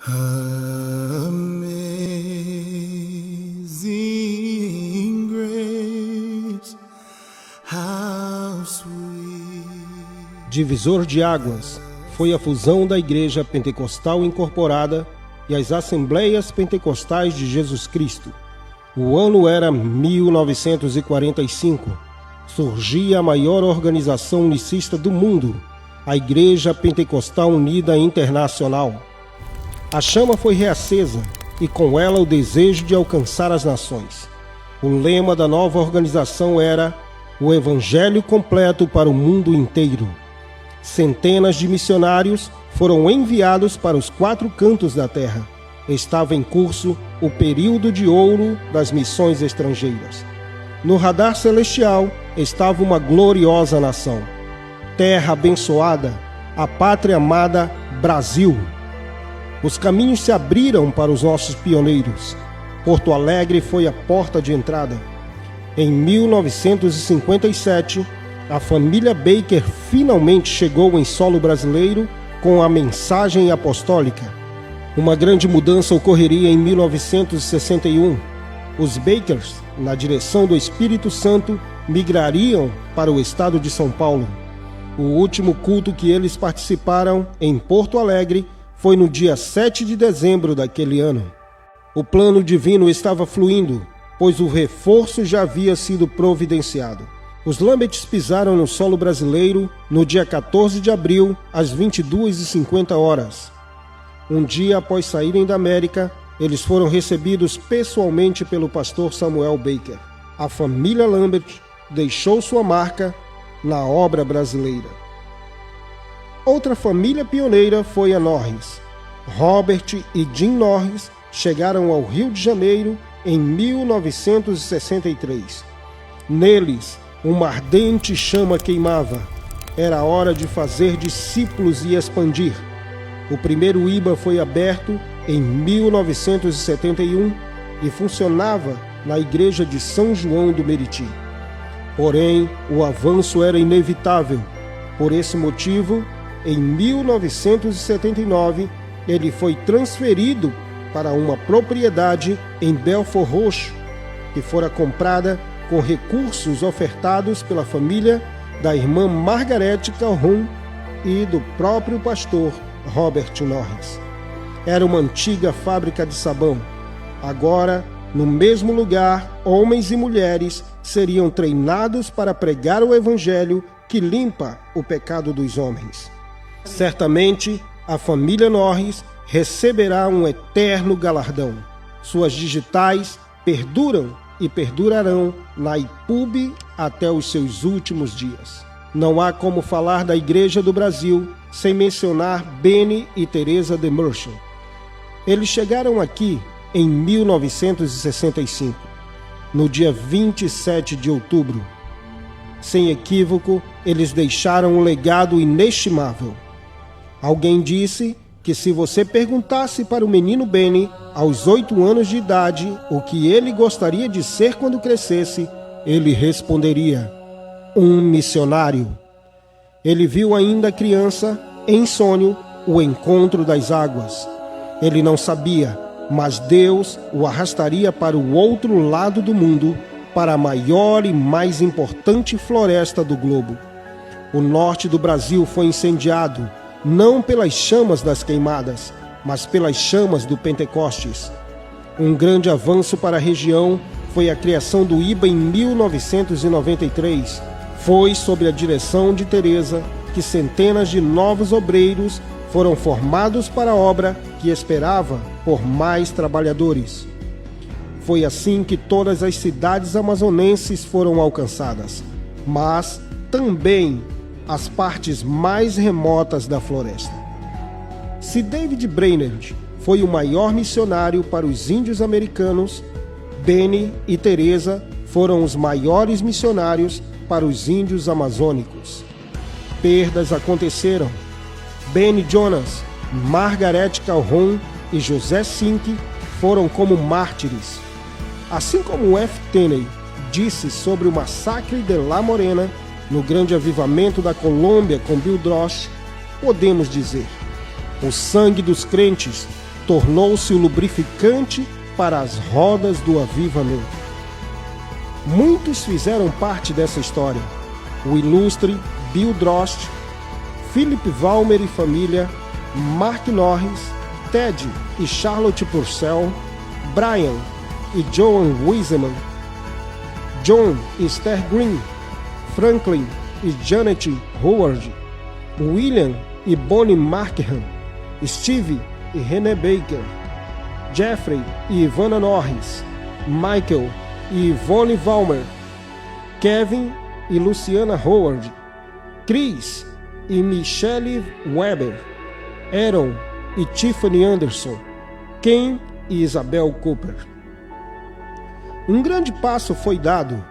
Amazing grace, how sweet. Divisor de águas foi a fusão da Igreja Pentecostal Incorporada e as Assembleias Pentecostais de Jesus Cristo. O ano era 1945. Surgia a maior organização unicista do mundo, a Igreja Pentecostal Unida Internacional. A chama foi reacesa e com ela o desejo de alcançar as nações. O lema da nova organização era o Evangelho completo para o mundo inteiro. Centenas de missionários foram enviados para os 4 cantos da terra. Estava em curso o período de ouro das missões estrangeiras. No radar celestial estava uma gloriosa nação. Terra abençoada, a pátria amada Brasil. Os caminhos se abriram para os nossos pioneiros. Porto Alegre foi a porta de entrada. Em 1957, a família Baker finalmente chegou em solo brasileiro com a mensagem apostólica. Uma grande mudança ocorreria em 1961. Os Bakers, na direção do Espírito Santo, migrariam para o estado de São Paulo. O último culto que eles participaram em Porto Alegre foi no dia 7 de dezembro daquele ano. O plano divino estava fluindo, pois o reforço já havia sido providenciado. Os Lamberts pisaram no solo brasileiro no dia 14 de abril, às 22h50. Um dia após saírem da América, eles foram recebidos pessoalmente pelo pastor Samuel Baker. A família Lambert deixou sua marca na obra brasileira. Outra família pioneira foi a Norris. Robert e Jim Norris chegaram ao Rio de Janeiro em 1963. Neles, uma ardente chama queimava. Era hora de fazer discípulos e expandir. O primeiro IBA foi aberto em 1971 e funcionava na igreja de São João do Meriti. Porém, o avanço era inevitável. Por esse motivo, em 1979, ele foi transferido para uma propriedade em Belfort Roxo, que fora comprada com recursos ofertados pela família da irmã Margarete Calhoun e do próprio pastor Robert Norris. Era uma antiga fábrica de sabão. Agora, no mesmo lugar, homens e mulheres seriam treinados para pregar o Evangelho que limpa o pecado dos homens. Certamente, a família Norris receberá um eterno galardão. Suas digitais perduram e perdurarão na IPUB até os seus últimos dias. Não há como falar da Igreja do Brasil sem mencionar Benny e Teresa de Merchant. Eles chegaram aqui em 1965, no dia 27 de outubro. Sem equívoco, eles deixaram um legado inestimável. Alguém disse que se você perguntasse para o menino Benny, aos 8 anos de idade, o que ele gostaria de ser quando crescesse, ele responderia: um missionário. Ele viu ainda criança, em sonho, o encontro das águas. Ele não sabia, mas Deus o arrastaria para o outro lado do mundo, para a maior e mais importante floresta do globo. O norte do Brasil foi incendiado, não pelas chamas das queimadas, mas pelas chamas do Pentecostes. Um grande avanço para a região foi a criação do IBA em 1993. Foi sob a direção de Teresa que centenas de novos obreiros foram formados para a obra que esperava por mais trabalhadores. Foi assim que todas as cidades amazonenses foram alcançadas, mas também as partes mais remotas da floresta. Se David Brainerd foi o maior missionário para os índios americanos, Benny e Teresa foram os maiores missionários para os índios amazônicos. Perdas aconteceram. Benny Jonas, Margaret Calhoun e José Sink foram como mártires. Assim como F. Tenney disse sobre o massacre de La Morena, no grande avivamento da Colômbia com Bill Drosch, podemos dizer: o sangue dos crentes tornou-se o lubrificante para as rodas do avivamento. Muitos fizeram parte dessa história. O ilustre Bill Drost, Philip Valmer e família, Mark Norris, Ted e Charlotte Purcell, Brian e Joan Wiseman, John e Esther Green, Franklin e Janet Howard, William e Bonnie Markham, Steve e René Baker, Jeffrey e Ivana Norris, Michael e Yvonne Valmer, Kevin e Luciana Howard, Chris e Michelle Weber, Aaron e Tiffany Anderson, Ken e Isabel Cooper. Um grande passo foi dado,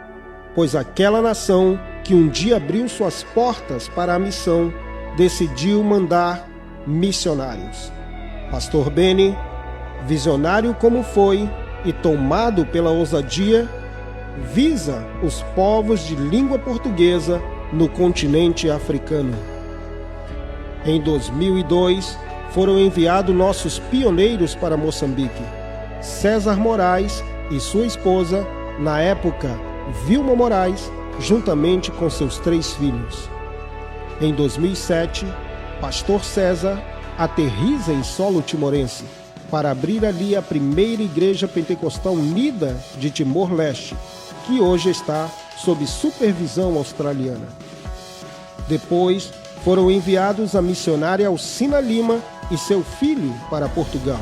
pois aquela nação que um dia abriu suas portas para a missão decidiu mandar missionários. Pastor Benny, visionário como foi e tomado pela ousadia, visa os povos de língua portuguesa no continente africano. Em 2002, foram enviados nossos pioneiros para Moçambique, César Moraes e sua esposa, na época Vilma Moraes, juntamente com seus 3 filhos. Em 2007, Pastor César aterriza em solo timorense para abrir ali a primeira igreja pentecostal unida de Timor-Leste, que hoje está sob supervisão australiana. Depois, foram enviados a missionária Alcina Lima e seu filho para Portugal,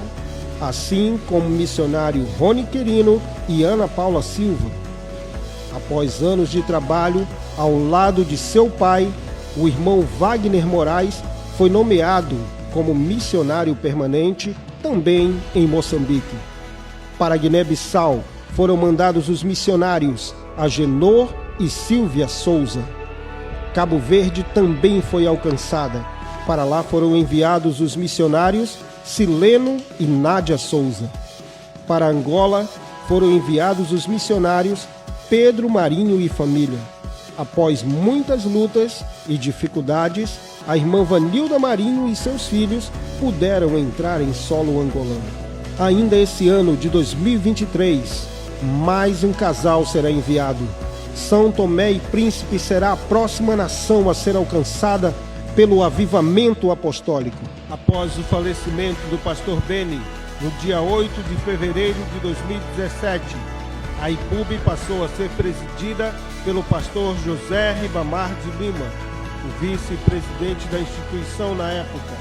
assim como o missionário Rony Querino e Ana Paula Silva. Após anos de trabalho, ao lado de seu pai, o irmão Wagner Moraes foi nomeado como missionário permanente também em Moçambique. Para Guiné-Bissau foram mandados os missionários Agenor e Silvia Souza. Cabo Verde também foi alcançada. Para lá foram enviados os missionários Sileno e Nádia Souza. Para Angola foram enviados os missionários Pedro Marinho e família. Após muitas lutas e dificuldades, a irmã Vanilda Marinho e seus filhos puderam entrar em solo angolano. Ainda esse ano de 2023, mais um casal será enviado. São Tomé e Príncipe será a próxima nação a ser alcançada pelo avivamento apostólico. Após o falecimento do pastor Benny, no dia 8 de fevereiro de 2017, a IPUB passou a ser presidida pelo pastor José Ribamar de Lima, o vice-presidente da instituição na época.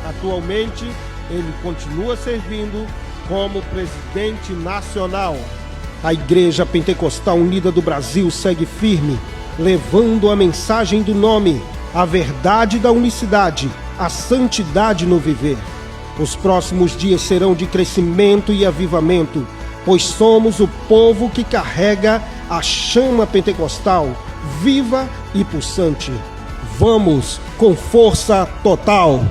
Atualmente, ele continua servindo como presidente nacional. A Igreja Pentecostal Unida do Brasil segue firme, levando a mensagem do nome, a verdade da unicidade, a santidade no viver. Os próximos dias serão de crescimento e avivamento, pois somos o povo que carrega a chama pentecostal, viva e pulsante. Vamos com força total!